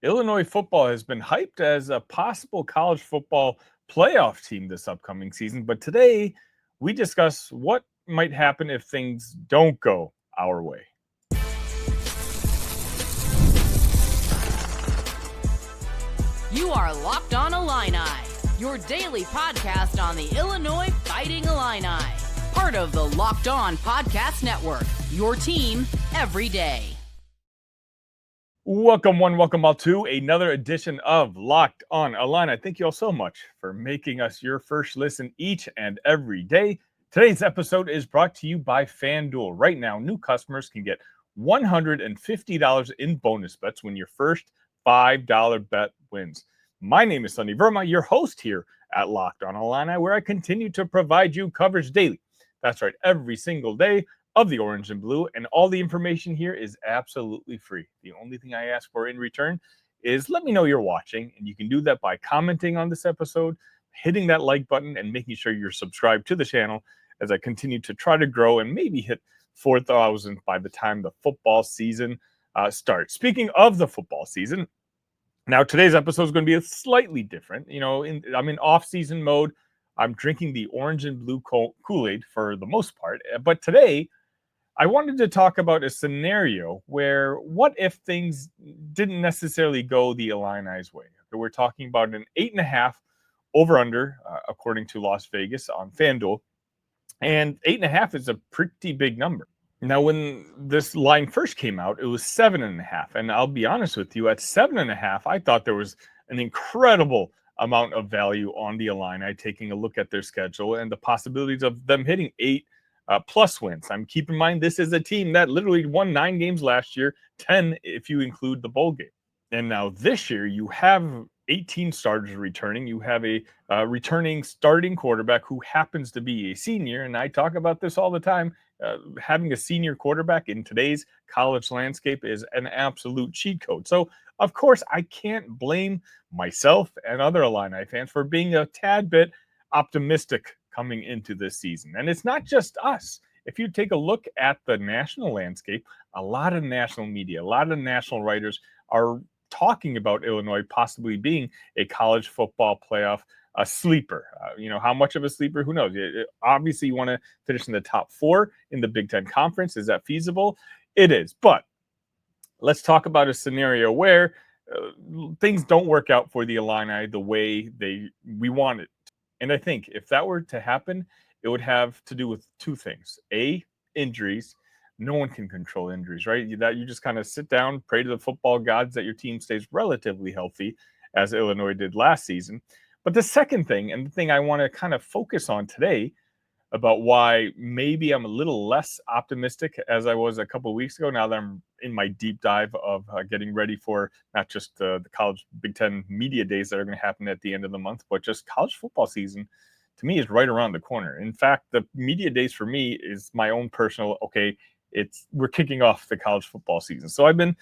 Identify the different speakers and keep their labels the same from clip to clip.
Speaker 1: Illinois football has been hyped as a possible college football playoff team this upcoming season, but today we discuss what might happen if things don't go our way.
Speaker 2: You are Locked On Illini, your daily podcast on the Illinois Fighting Illini. Part of the Locked On Podcast Network, your team every day.
Speaker 1: Welcome all to another edition of Locked On Illini. Thank you all so much for making us your first listen each and every day. Today's episode is brought to you by FanDuel. Right now, new customers can get $150 in bonus bets when your first $5 bet wins. My name is Verma, your host here at Locked On Illini, where I continue to provide you coverage daily. That's right, every single day of the orange and blue, and all the information here is absolutely free. The only thing I ask for in return is let me know you're watching, and you can do that by commenting on this episode, hitting that like button, and making sure you're subscribed to the channel as I continue to try to grow and maybe hit 4,000 by the time the football season starts. Speaking of the football season, now today's episode is going to be slightly different. I'm in off-season mode. I'm drinking the orange and blue Kool-Aid for the most part, but today I wanted to talk about a scenario where what if things didn't necessarily go the Illini's way. We're talking about an 8.5 over-under, according to Las Vegas on FanDuel. And 8.5 is a pretty big number. Now, when this line first came out, it was 7.5. And I'll be honest with you, at 7.5, I thought there was an incredible amount of value on the Illini, taking a look at their schedule and the possibilities of them hitting 8 plus wins. Keep in mind, this is a team that literally won 9 games last year, 10 if you include the bowl game. And now this year, you have 18 starters returning. You have a returning starting quarterback who happens to be a senior. And I talk about this all the time. Having a senior quarterback in today's college landscape is an absolute cheat code. So, of course, I can't blame myself and other Illini fans for being a tad bit optimistic coming into this season. And it's not just us. If you take a look at the national landscape, a lot of national media, a lot of national writers are talking about Illinois possibly being a college football playoff sleeper. How much of a sleeper? Who knows? Obviously, you want to finish in the top 4 in the Big Ten Conference. Is that feasible? It is. But let's talk about a scenario where things don't work out for the Illini the way we want it. And I think if that were to happen, it would have to do with 2 things. A, injuries. No one can control injuries, right? That you just kind of sit down, pray to the football gods that your team stays relatively healthy, as Illinois did last season. But the second thing, and the thing I want to kind of focus on today about why maybe I'm a little less optimistic as I was a couple of weeks ago, now that I'm in my deep dive of getting ready for not just the college Big Ten media days that are going to happen at the end of the month, but just college football season, to me, is right around the corner. In fact, the media days for me is my own personal, we're kicking off the college football season. So I've been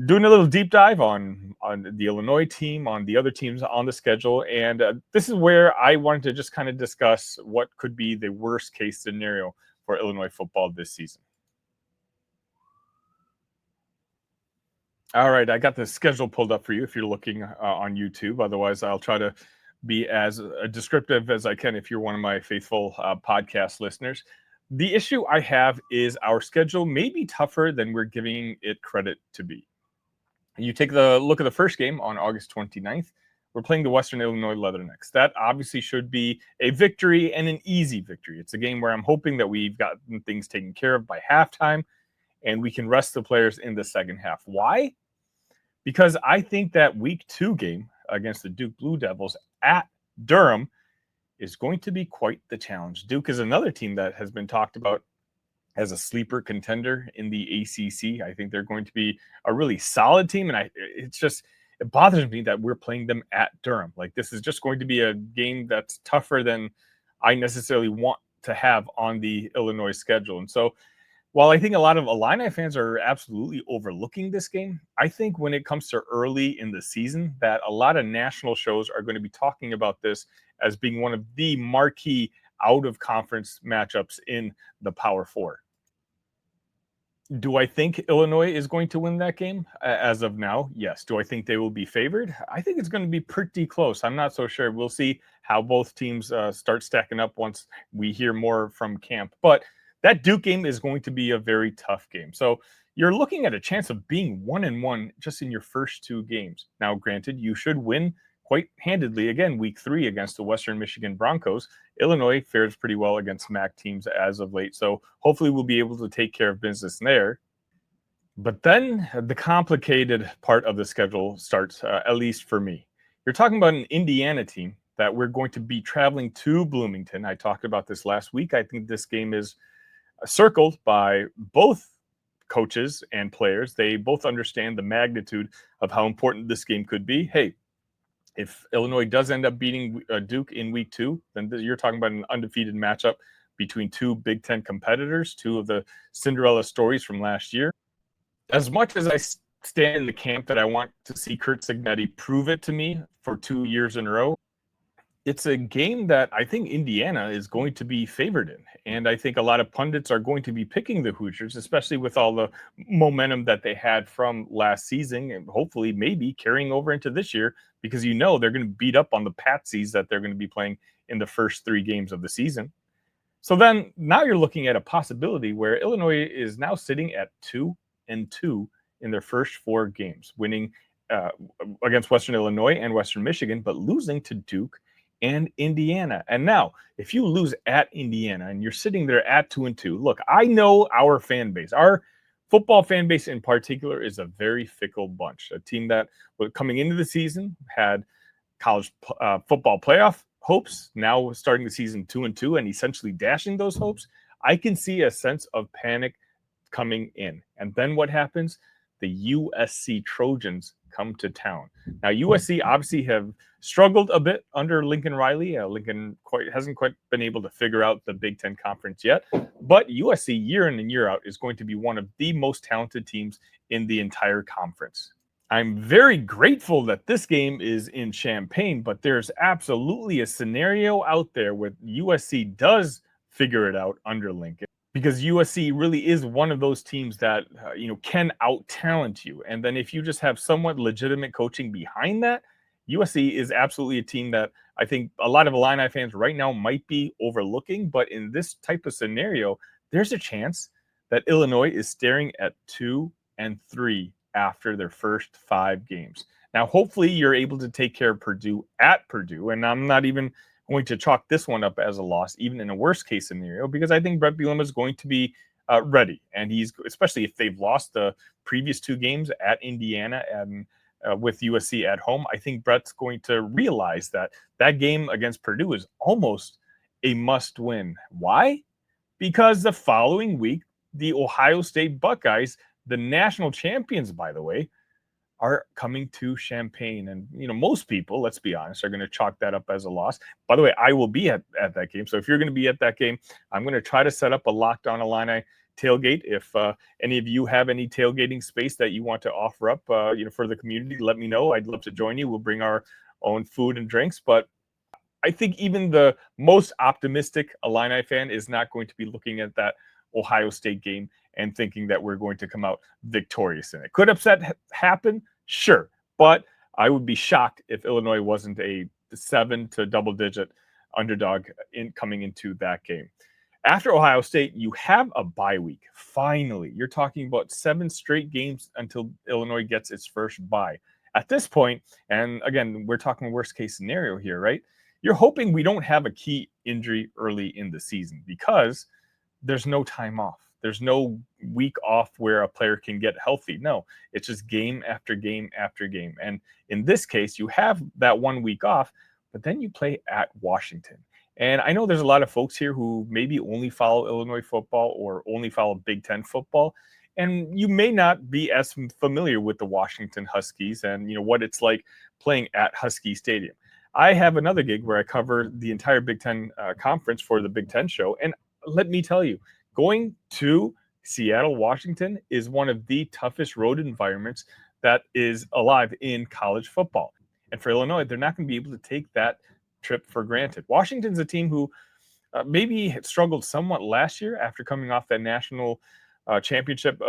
Speaker 1: doing a little deep dive on the Illinois team, on the other teams on the schedule. And this is where I wanted to just kind of discuss what could be the worst case scenario for Illinois football this season. All right, I got the schedule pulled up for you if you're looking on YouTube. Otherwise, I'll try to be as descriptive as I can if you're one of my faithful podcast listeners. The issue I have is our schedule may be tougher than we're giving it credit to be. You take the look at the first game on August 29th. We're playing the Western Illinois Leathernecks. That obviously should be a victory and an easy victory. It's a game where I'm hoping that we've gotten things taken care of by halftime and we can rest the players in the second half. Why? Because I think that week 2 game against the Duke Blue Devils at Durham is going to be quite the challenge. Duke is another team that has been talked about as a sleeper contender in the ACC. I think they're going to be a really solid team, and it bothers me that we're playing them at Durham. Like, this is just going to be a game that's tougher than I necessarily want to have on the Illinois schedule. And so while I think a lot of Illini fans are absolutely overlooking this game, I think when it comes to early in the season that a lot of national shows are going to be talking about this as being one of the marquee out-of-conference matchups in the Power Four. Do I think Illinois is going to win that game? As of now, yes. Do I think they will be favored? I think it's going to be pretty close. I'm not so sure. We'll see how both teams start stacking up once we hear more from camp. But that Duke game is going to be a very tough game. So you're looking at a chance of being 1-1 just in your first 2 games. Now, granted, you should win quite handedly again week 3 against the Western Michigan Broncos. Illinois fares pretty well against MAC teams as of late, so hopefully we'll be able to take care of business there. But then the complicated part of the schedule starts, at least for me. You're talking about an Indiana team that we're going to be traveling to Bloomington. I talked about this last week. I think this game is circled by both coaches and players. They both understand the magnitude of how important this game could be. Hey, if Illinois does end up beating Duke in week 2, then you're talking about an undefeated matchup between 2 Big Ten competitors, 2 of the Cinderella stories from last year. As much as I stand in the camp that I want to see Curt Cignetti prove it to me for 2 years in a row, it's a game that I think Indiana is going to be favored in. And I think a lot of pundits are going to be picking the Hoosiers, especially with all the momentum that they had from last season and hopefully maybe carrying over into this year, because they're going to beat up on the patsies that they're going to be playing in the first 3 games of the season. So then now you're looking at a possibility where Illinois is now sitting at 2-2 in their first 4 games, winning against Western Illinois and Western Michigan, but losing to Duke and Indiana. And now, if you lose at Indiana and you're sitting there at 2-2, look, I know our fan base, our football fan base in particular, is a very fickle bunch. A team that, coming into the season, had college football playoff hopes, now starting the season 2-2 and essentially dashing those hopes. I can see a sense of panic coming in. And then what happens? The USC Trojans come to town. Now, USC obviously have struggled a bit under Lincoln Riley. Lincoln hasn't quite been able to figure out the Big Ten Conference yet, but USC year in and year out is going to be one of the most talented teams in the entire conference. I'm very grateful that this game is in Champaign, but there's absolutely a scenario out there where USC does figure it out under Lincoln, because USC really is one of those teams that can out-talent you. And then if you just have somewhat legitimate coaching behind that, USC is absolutely a team that I think a lot of Illini fans right now might be overlooking. But in this type of scenario, there's a chance that Illinois is staring at 2-3 after their first 5 games. Now, hopefully you're able to take care of Purdue at Purdue, and I'm not even going to chalk this one up as a loss, even in a worst case scenario, because I think Bret Bielema is going to be ready. And he's, especially if they've lost the previous 2 games at Indiana and with USC at home, I think Bret's going to realize that that game against Purdue is almost a must win. Why? Because the following week, the Ohio State Buckeyes, the national champions, by the way, are coming to Champaign. And, most people, let's be honest, are going to chalk that up as a loss. By the way, I will be at that game. So if you're going to be at that game, I'm going to try to set up a Locked On Illini tailgate. If any of you have any tailgating space that you want to offer up, for the community, let me know. I'd love to join you. We'll bring our own food and drinks. But I think even the most optimistic Illini fan is not going to be looking at that Ohio State game and thinking that we're going to come out victorious in it. Could upset happen? Sure. But I would be shocked if Illinois wasn't a 7 to double-digit underdog coming into that game. After Ohio State, you have a bye week. Finally, you're talking about 7 straight games until Illinois gets its first bye. At this point, and again, we're talking worst-case scenario here, right? You're hoping we don't have a key injury early in the season because there's no time off. There's no week off where a player can get healthy. No, it's just game after game after game. And in this case, you have that 1 week off, but then you play at Washington. And I know there's a lot of folks here who maybe only follow Illinois football or only follow Big Ten football. And you may not be as familiar with the Washington Huskies and what it's like playing at Husky Stadium. I have another gig where I cover the entire Big Ten conference for the Big Ten show. And let me tell you, going to Seattle, Washington is one of the toughest road environments that is alive in college football. And for Illinois, they're not going to be able to take that trip for granted. Washington's a team who maybe had struggled somewhat last year after coming off that national championship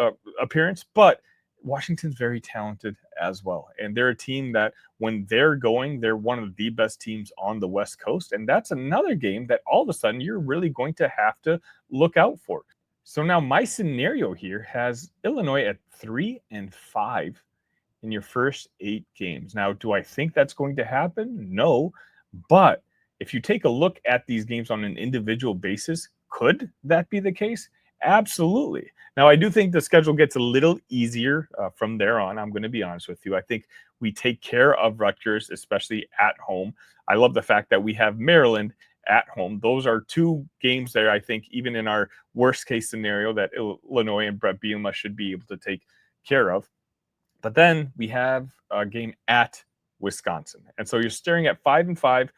Speaker 1: appearance, but Washington's very talented as well. And they're a team that when they're going, they're one of the best teams on the West Coast. And that's another game that all of a sudden you're really going to have to look out for. So now my scenario here has Illinois at 3-5 in your first 8 games. Now, do I think that's going to happen? No. But if you take a look at these games on an individual basis, could that be the case? Absolutely. Now, I do think the schedule gets a little easier from there on. I'm going to be honest with you. I think we take care of Rutgers, especially at home. I love the fact that we have Maryland at home. Those are 2 games there, I think, even in our worst case scenario, that Illinois and Bret Bielema should be able to take care of. But then we have a game at Wisconsin. And so you're staring at 5-5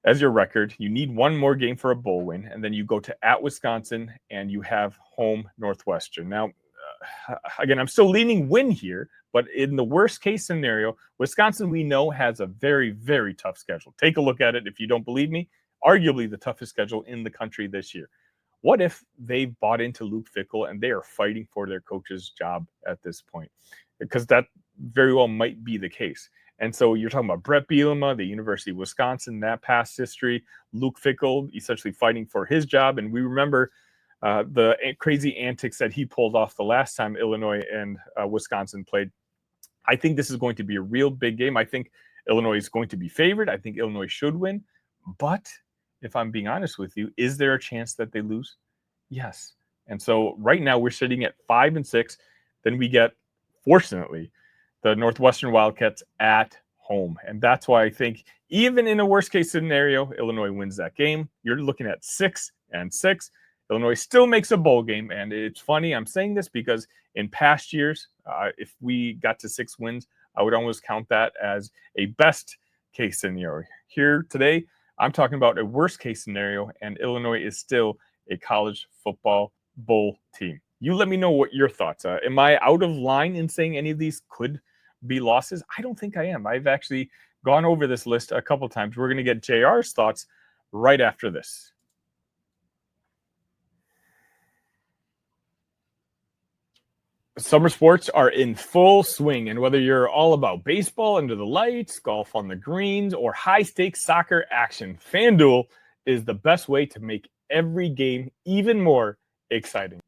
Speaker 1: as your record. You need one more game for a bowl win. And then you go to at Wisconsin and you have home Northwestern. Now, again, I'm still leaning win here, but in the worst case scenario, Wisconsin, we know, has a very, very tough schedule. Take a look at it if you don't believe me. Arguably the toughest schedule in the country this year. What if they've bought into Luke Fickell and they are fighting for their coach's job at this point? Because that very well might be the case. And so you're talking about Bret Bielema, the University of Wisconsin, that past history, Luke Fickell essentially fighting for his job. And we remember the crazy antics that he pulled off the last time Illinois and Wisconsin played. I think this is going to be a real big game. I think Illinois is going to be favored. I think Illinois should win. But if I'm being honest with you, is there a chance that they lose? Yes. And so right now we're sitting at 5-6. Then we get, fortunately, the Northwestern Wildcats at home. And that's why I think even in a worst case scenario, Illinois wins that game. You're looking at 6-6. Illinois still makes a bowl game. And it's funny, I'm saying this because in past years, if we got to 6 wins, I would almost count that as a best case scenario. Here today, I'm talking about a worst case scenario, and Illinois is still a college football bowl team. You let me know what your thoughts are. Am I out of line in saying any of these could be losses? I don't think I am. I've actually gone over this list a couple times. We're going to get JR's thoughts right after this. Summer sports are in full swing, and whether you're all about baseball under the lights, golf on the greens, or high-stakes soccer action, FanDuel is the best way to make every game even more exciting.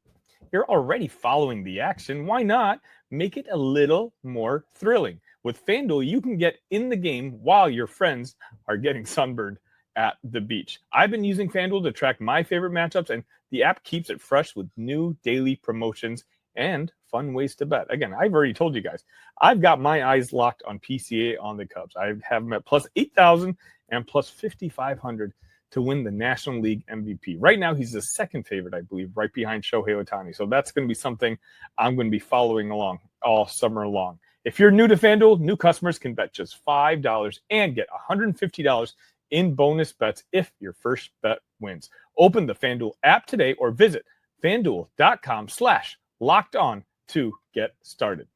Speaker 1: You're already following the action. Why not make it a little more thrilling? With FanDuel, you can get in the game while your friends are getting sunburned at the beach. I've been using FanDuel to track my favorite matchups, and the app keeps it fresh with new daily promotions and fun ways to bet. Again, I've already told you guys, I've got my eyes locked on PCA on the Cubs. I have them at plus 8,000 and plus 5,500 to win the National League MVP. Right now, he's the second favorite, I believe, right behind Shohei Ohtani. So that's going to be something I'm going to be following along all summer long. If you're new to FanDuel, new customers can bet just $5 and get $150 in bonus bets if your first bet wins. Open the FanDuel app today or visit FanDuel.com/LockedOn to get started.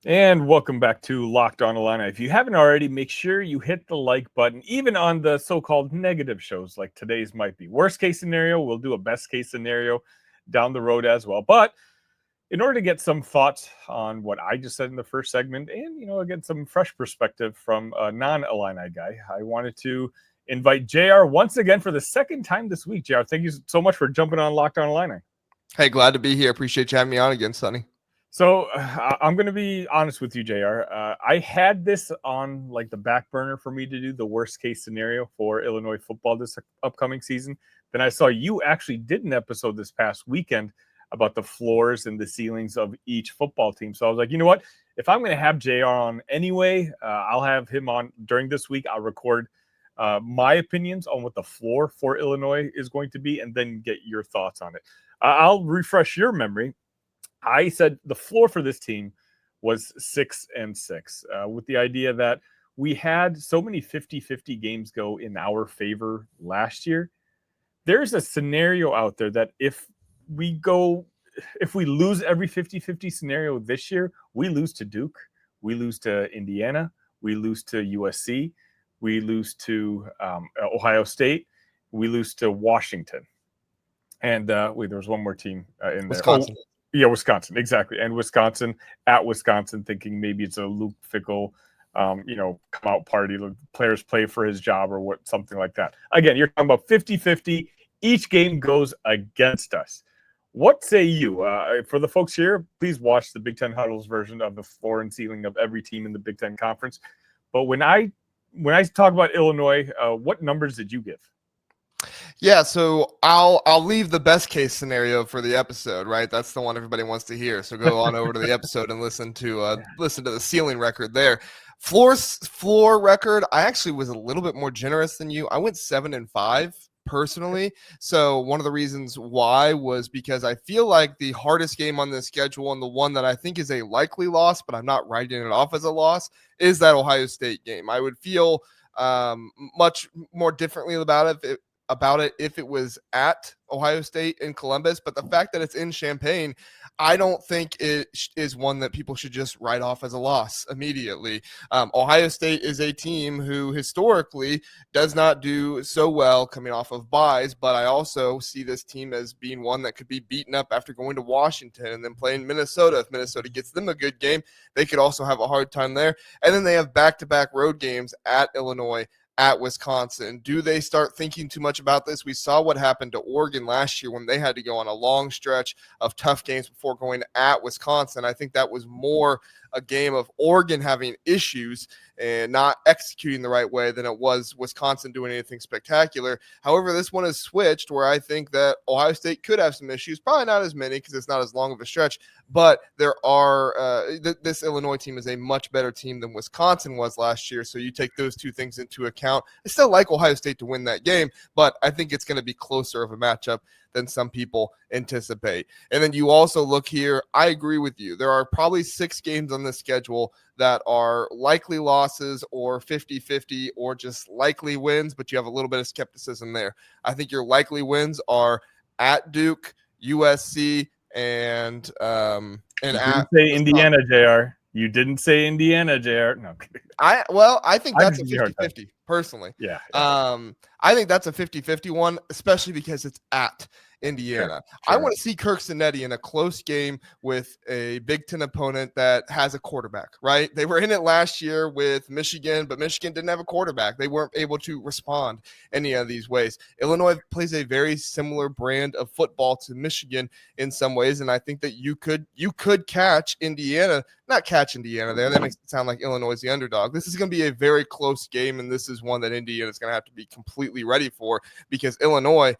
Speaker 1: And welcome back to Locked On Illini. If you haven't already, make sure you hit the like button, even on the so-called negative shows like today's might be. Worst case scenario, we'll do a best case scenario down the road as well. But in order to get some thoughts on what I just said in the first segment and, get some fresh perspective from a non-Illini guy, I wanted to invite JR once again for the second time this week. JR, thank you so much for jumping on Locked On Illini.
Speaker 3: Hey, glad to be here. Appreciate you having me on again, Sonny.
Speaker 1: So I'm going to be honest with you, JR. I had this on like the back burner for me to do the worst case scenario for Illinois football this upcoming season. Then I saw you actually did an episode this past weekend about the floors and the ceilings of each football team. So I was like, you know what? If I'm going to have JR on anyway, I'll have him on during this week. I'll record my opinions on what the floor for Illinois is going to be and then get your thoughts on it. I'll refresh your memory. I said the floor for this team was 6-6 with the idea that we had so many 50-50 games go in our favor last year. There's a scenario out there that if we lose every 50-50 scenario this year, we lose to Duke, we lose to Indiana, we lose to USC, we lose to Ohio State, we lose to Washington. And there was one more team in there.
Speaker 3: Wisconsin.
Speaker 1: Oh, yeah, Wisconsin, exactly. And Wisconsin, thinking maybe it's a Luke Fickell, come out party, players play for his job or something like that. Again, you're talking about 50-50. Each game goes against us. What say you? For the folks here, please watch the Big Ten Huddles version of the floor and ceiling of every team in the Big Ten Conference. But when I talk about Illinois, what numbers did you give?
Speaker 3: Yeah, so I'll leave the best case scenario for the episode, right? That's the one everybody wants to hear. So go on over to the episode and listen to the ceiling record there. Floor record, I actually was a little bit more generous than you. I went 7-5 personally. So one of the reasons why was because I feel like the hardest game on this schedule, and the one that I think is a likely loss, but I'm not writing it off as a loss, is that Ohio State game. I would feel much more differently about it if it was at Ohio State in Columbus, but the fact that it's in Champaign, I don't think it is one that people should just write off as a loss immediately. Ohio State is a team who historically does not do so well coming off of byes, but I also see this team as being one that could be beaten up after going to Washington and then playing Minnesota. If Minnesota gets them a good game, they could also have a hard time there. And then they have back-to-back road games at Illinois, at Wisconsin. Do they start thinking too much about this? We saw what happened to Oregon last year when they had to go on a long stretch of tough games before going at Wisconsin. I think that was more a game of Oregon having issues and not executing the right way than it was Wisconsin doing anything spectacular. However, this one is switched where I think that Ohio State could have some issues, probably not as many because it's not as long of a stretch, but there are this Illinois team is a much better team than Wisconsin was last year. So you take those two things into account. I still like Ohio State to win that game, but I think it's going to be closer of a matchup than some people anticipate. And then you also look here, I agree with you. There are probably 6 games on the schedule that are likely losses or 50-50 or just likely wins, but you have a little bit of skepticism there. I think your likely wins are at Duke, USC, and at
Speaker 1: Indiana, JR. You didn't say Indiana, JR. No.
Speaker 3: I think that's a 50-50 personally.
Speaker 1: Yeah.
Speaker 3: I think that's a 50-50 one, especially because it's at Indiana. Sure. I want to see Kirk Cinetti in a close game with a Big Ten opponent that has a quarterback, right? They were in it last year with Michigan, but Michigan didn't have a quarterback. They weren't able to respond any of these ways. Illinois plays a very similar brand of football to Michigan in some ways, and I think that you could catch Indiana, not catch Indiana there. That makes it sound like Illinois is the underdog. This is going to be a very close game, and this is one that Indiana is going to have to be completely ready for because Illinois,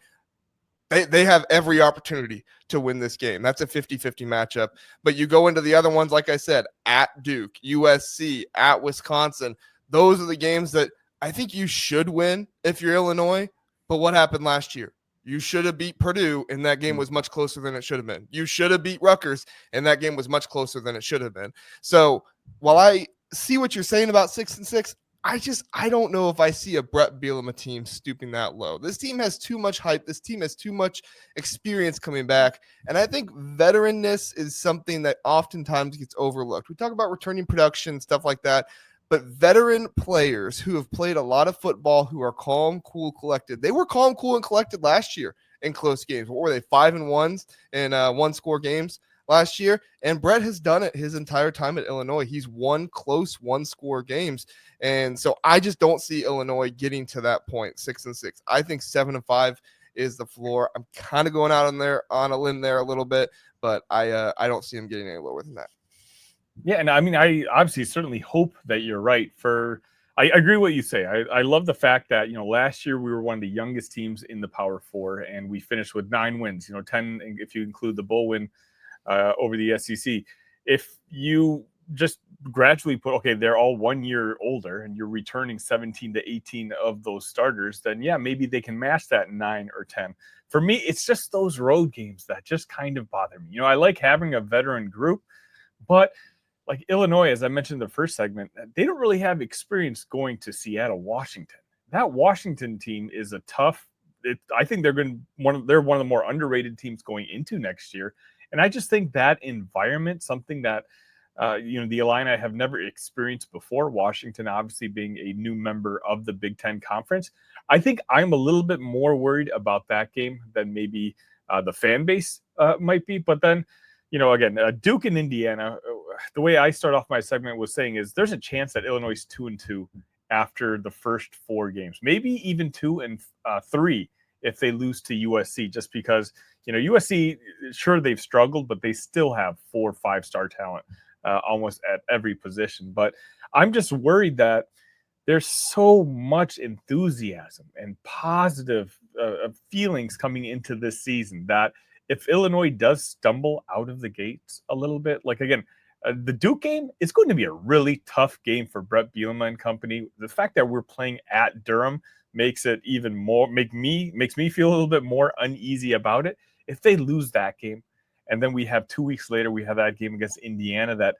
Speaker 3: they have every opportunity to win this game. That's a 50-50 matchup. But you go into the other ones, like I said, at Duke, USC, at Wisconsin. Those are the games that I think you should win if you're Illinois. But what happened last year? You should have beat Purdue, and that game was much closer than it should have been. You should have beat Rutgers, and that game was much closer than it should have been. So while I see what you're saying about 6-6, I don't know if I see a Bret Bielema team stooping that low. This team has too much hype. This team has too much experience coming back. And I think veteranness is something that oftentimes gets overlooked. We talk about returning production, stuff like that. But veteran players who have played a lot of football, who are calm, cool, collected. They were calm, cool, and collected last year in close games. What were they, 5-1 in one-score games last year? And Bret has done it his entire time at Illinois. He's won close one-score games. And so I just don't see Illinois getting to that point, 6-6. I think 7-5 is the floor. I'm kind of going out on a limb there a little bit, but I don't see him getting any lower than that.
Speaker 1: Yeah, and I mean, I obviously certainly hope that you're right. I agree what you say. I love the fact that, last year we were one of the youngest teams in the Power Four, and we finished with 9 wins, 10 if you include the bowl win over the SEC. If you just gradually they're all 1 year older and you're returning 17 to 18 of those starters, then yeah, maybe they can match that 9 or 10. For me, it's just those road games that just kind of bother me. I like having a veteran group, but like Illinois, as I mentioned in the first segment, they don't really have experience going to Seattle, Washington. That Washington team is a tough. I think they're one of the more underrated teams going into next year. And I just think that environment, something that the Illini have never experienced before. Washington obviously being a new member of the Big Ten Conference. I think I'm a little bit more worried about that game than maybe the fan base might be. But then, again, Duke and Indiana, the way I start off my segment was saying is there's a chance that Illinois is 2-2 after the first 4 games, maybe even 2 and 3 if they lose to USC, just because, USC, sure, they've struggled, but they still have 4 or 5-star talent almost at every position. But I'm just worried that there's so much enthusiasm and positive feelings coming into this season that if Illinois does stumble out of the gates a little bit, like again, the Duke game is going to be a really tough game for Bret Bielema and company. The fact that we're playing at Durham makes it even more makes me feel a little bit more uneasy about it. If they lose that game, and then we have 2 weeks later, we have that game against Indiana that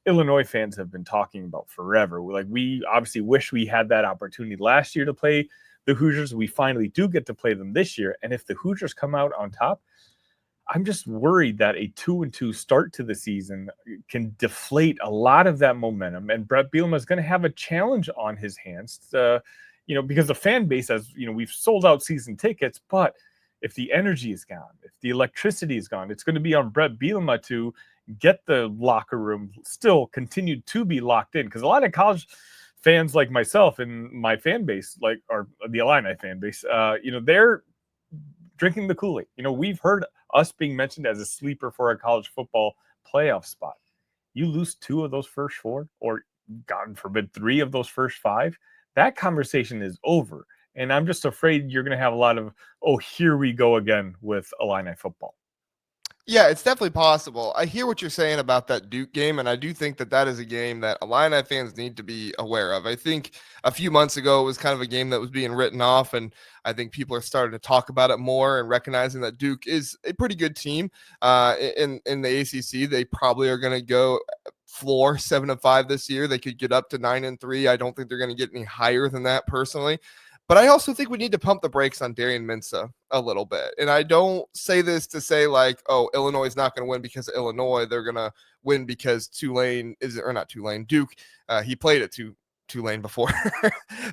Speaker 1: Illinois fans have been talking about forever. We obviously wish we had that opportunity last year to play the Hoosiers. We finally do get to play them this year. And if the Hoosiers come out on top, I'm just worried that a 2-2 start to the season can deflate a lot of that momentum. And Bret Bielema is going to have a challenge on his hands, because the fan base, as we've sold out season tickets, but if the energy is gone, if the electricity is gone, it's going to be on Bret Bielema to get the locker room still continued to be locked in. Because a lot of college fans like myself and my fan base, or the Illini fan base, they're drinking the Kool-Aid. We've heard us being mentioned as a sleeper for a college football playoff spot. You lose 2 of those first 4, or God forbid 3 of those first 5, that conversation is over. And I'm just afraid you're going to have a lot of, here we go again with Illini football.
Speaker 3: Yeah, it's definitely possible. I hear what you're saying about that Duke game, and I do think that is a game that Illini fans need to be aware of. I think a few months ago it was kind of a game that was being written off, and I think people are starting to talk about it more and recognizing that Duke is a pretty good team in the ACC. They probably are going to go floor 7-5 this year. They could get up to 9-3. I don't think they're going to get any higher than that personally. But I also think we need to pump the brakes on Darian Mensah a little bit. And I don't say this to say Illinois is not going to win because of Illinois. They're going to win because Duke, he played at Tulane before.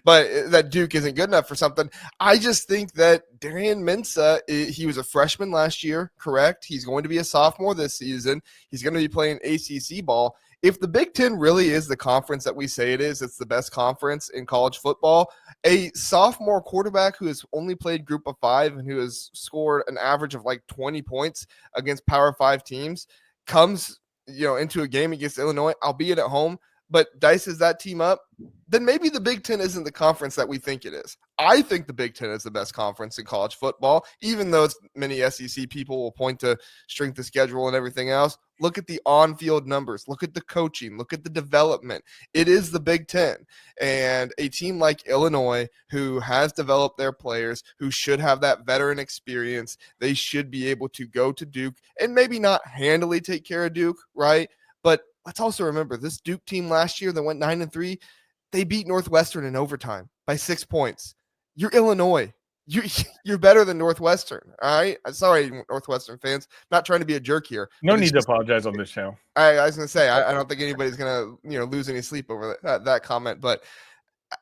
Speaker 3: But that Duke isn't good enough for something. I just think that Darian Mensah, he was a freshman last year, correct? He's going to be a sophomore this season. He's going to be playing ACC ball. If the Big Ten really is the conference that we say it is, it's the best conference in college football, a sophomore quarterback who has only played Group of 5 and who has scored an average of 20 points against Power 5 teams comes, into a game against Illinois, albeit at home, but dices that team up, then maybe the Big Ten isn't the conference that we think it is. I think the Big Ten is the best conference in college football, even though many SEC people will point to strength of schedule and everything else. Look at the on-field numbers. Look at the coaching. Look at the development. It is the Big Ten. And a team like Illinois, who has developed their players, who should have that veteran experience, they should be able to go to Duke and maybe not handily take care of Duke, right? But let's also remember this Duke team last year that went 9-3, they beat Northwestern in overtime by 6 points. You're Illinois. You're better than Northwestern, all right? Sorry, Northwestern fans. Not trying to be a jerk here.
Speaker 1: No need to apologize on this show.
Speaker 3: I was going to say, I don't think anybody's going to lose any sleep over that comment. But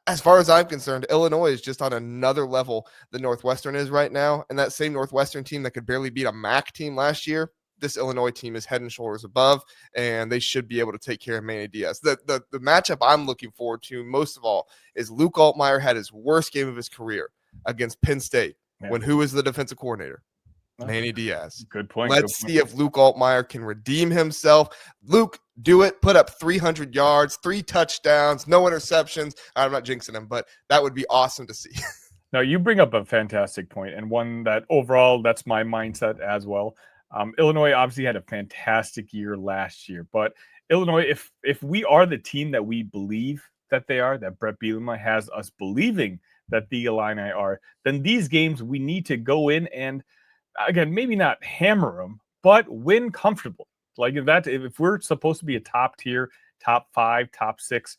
Speaker 3: as far as I'm concerned, Illinois is just on another level than Northwestern is right now. And that same Northwestern team that could barely beat a MAC team last year, this Illinois team is head and shoulders above, and they should be able to take care of Manny Diaz. The matchup I'm looking forward to most of all is Luke Altmaier had his worst game of his career against Penn State when who was the defensive coordinator? Manny Diaz.
Speaker 1: Good point.
Speaker 3: Let's see if Luke Altmaier can redeem himself. Luke, do it. Put up 300 yards, 3 touchdowns, no interceptions. I'm not jinxing him, but that would be awesome to see.
Speaker 1: Now, you bring up a fantastic point, and one that overall, that's my mindset as well. Illinois obviously had a fantastic year last year, but Illinois, if we are the team that we believe that they are, that Bret Bielema has us believing that the Illini are, then these games we need to go in and, again, maybe not hammer them, but win comfortably. If we're supposed to be a top tier, top 5, top 6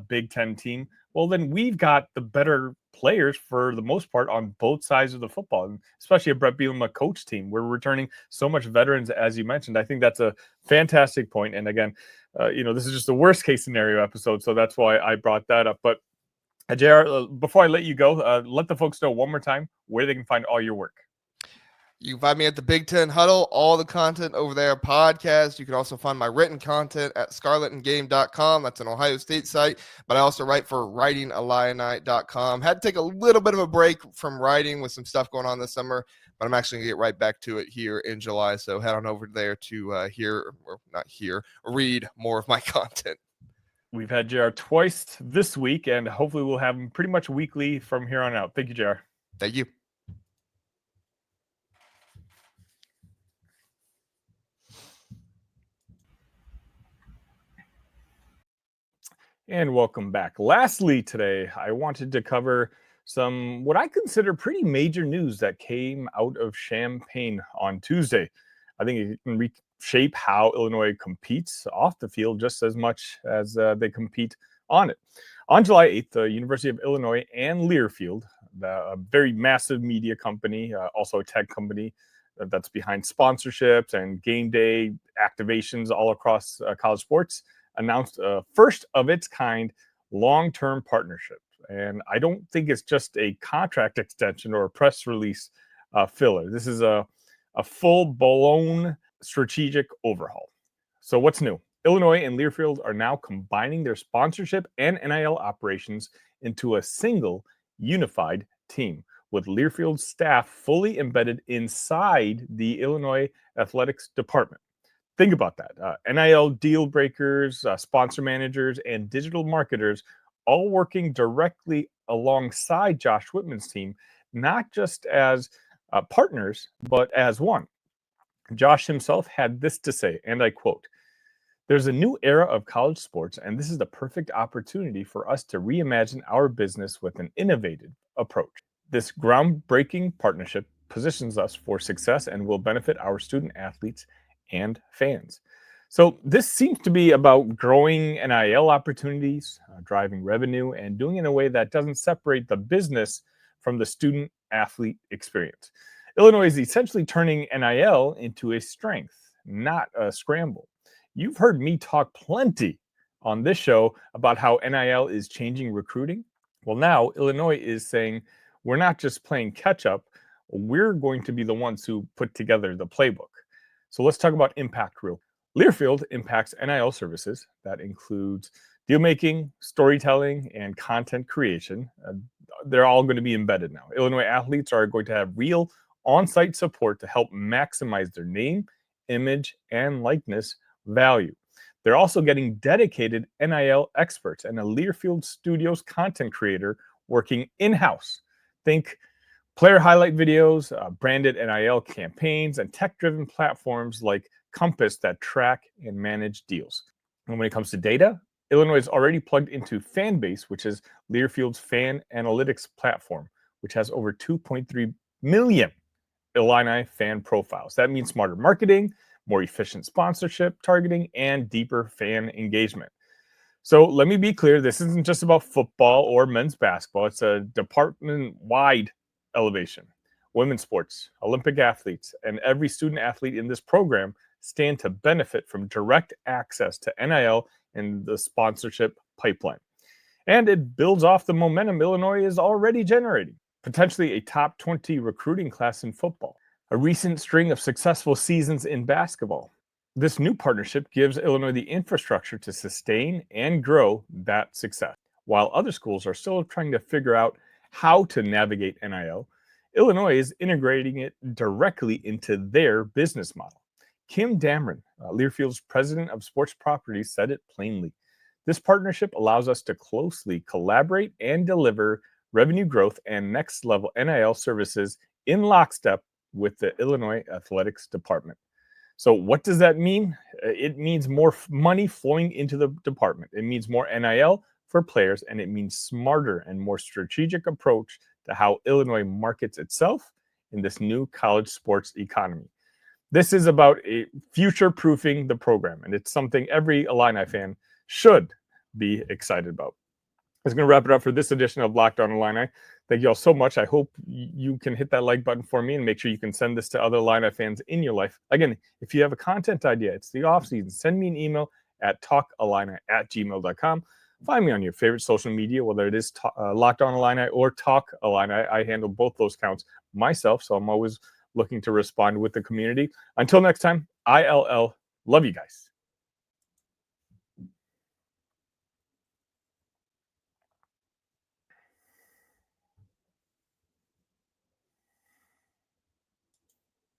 Speaker 1: Big Ten team, well, then we've got the better players for the most part on both sides of the football, and especially a Bret Bielema coach team. We're returning so much veterans, as you mentioned. I think that's a fantastic point. And again, this is just the worst case scenario episode, so that's why I brought that up. But JR, before I let you go, let the folks know one more time where they can find all your work.
Speaker 3: You can find me at the Big Ten Huddle, all the content over there, podcast. You can also find my written content at scarletandgame.com. That's an Ohio State site, but I also write for writingillini.com. Had to take a little bit of a break from writing with some stuff going on this summer, but I'm actually going to get right back to it here in July. So head on over there to read more of my content.
Speaker 1: We've had JR twice this week, and hopefully we'll have him pretty much weekly from here on out. Thank you, JR.
Speaker 3: Thank you.
Speaker 1: And welcome back. Lastly, today, I wanted to cover some what I consider pretty major news that came out of Champaign on Tuesday. I think it can reshape how Illinois competes off the field just as much as they compete on it. On July 8th, the University of Illinois and Learfield, a very massive media company, also a tech company that's behind sponsorships and game day activations all across college sports, announced a first of its kind long-term partnership. And I don't think it's just a contract extension or a press release filler. This is a full-blown strategic overhaul. So what's new? Illinois and Learfield are now combining their sponsorship and NIL operations into a single unified team, with Learfield's staff fully embedded inside the Illinois athletics department. Think about that. NIL deal breakers, sponsor managers, and digital marketers all working directly alongside Josh Whitman's team, not just as partners, but as one. Josh himself had this to say, and I quote, "There's a new era of college sports, and this is the perfect opportunity for us to reimagine our business with an innovative approach. This groundbreaking partnership positions us for success and will benefit our student athletes and fans." So this seems to be about growing NIL opportunities, driving revenue, and doing it in a way that doesn't separate the business from the student athlete experience. Illinois is essentially turning NIL into a strength, not a scramble. You've heard me talk plenty on this show about how NIL is changing recruiting. Well, now Illinois is saying we're not just playing catch up, we're going to be the ones who put together the playbook. So let's talk about impact real. Learfield impacts NIL services. That includes deal making, storytelling, and content creation. They're all going to be embedded now. Illinois athletes are going to have real on-site support to help maximize their name, image, and likeness value. They're also getting dedicated NIL experts and a Learfield Studios content creator working in-house. Think player highlight videos, branded NIL campaigns, and tech-driven platforms like Compass that track and manage deals. And when it comes to data, Illinois is already plugged into FanBase, which is Learfield's fan analytics platform, which has over 2.3 million Illini fan profiles. That means smarter marketing, more efficient sponsorship targeting, and deeper fan engagement. So let me be clear, this isn't just about football or men's basketball. It's a department-wide elevation. Women's sports, Olympic athletes, and every student athlete in this program stand to benefit from direct access to NIL and the sponsorship pipeline. And it builds off the momentum Illinois is already generating, potentially a top 20 recruiting class in football, a recent string of successful seasons in basketball. This new partnership gives Illinois the infrastructure to sustain and grow that success. While other schools are still trying to figure out how to navigate NIL, Illinois is integrating it directly into their business model. Kim Dameron, Learfield's president of sports properties, said it plainly. This partnership allows us to closely collaborate and deliver revenue growth and next-level NIL services in lockstep with the Illinois Athletics Department. So what does that mean? It means more money flowing into the department. It means more NIL for players, and it means smarter and more strategic approach to how Illinois markets itself in this new college sports economy. This is about future-proofing the program, and it's something every Illini fan should be excited about. That's going to wrap it up for this edition of Locked On Illini. Thank you all so much. I hope you can hit that like button for me and make sure you can send this to other Illini fans in your life. Again, if you have a content idea, it's the off season. Send me an email at talkillini@gmail.com. Find me on your favorite social media, whether it is Locked On Illini or Talk Illini. I handle both those accounts myself, so I'm always looking to respond with the community. Until next time, ILL. Love you guys.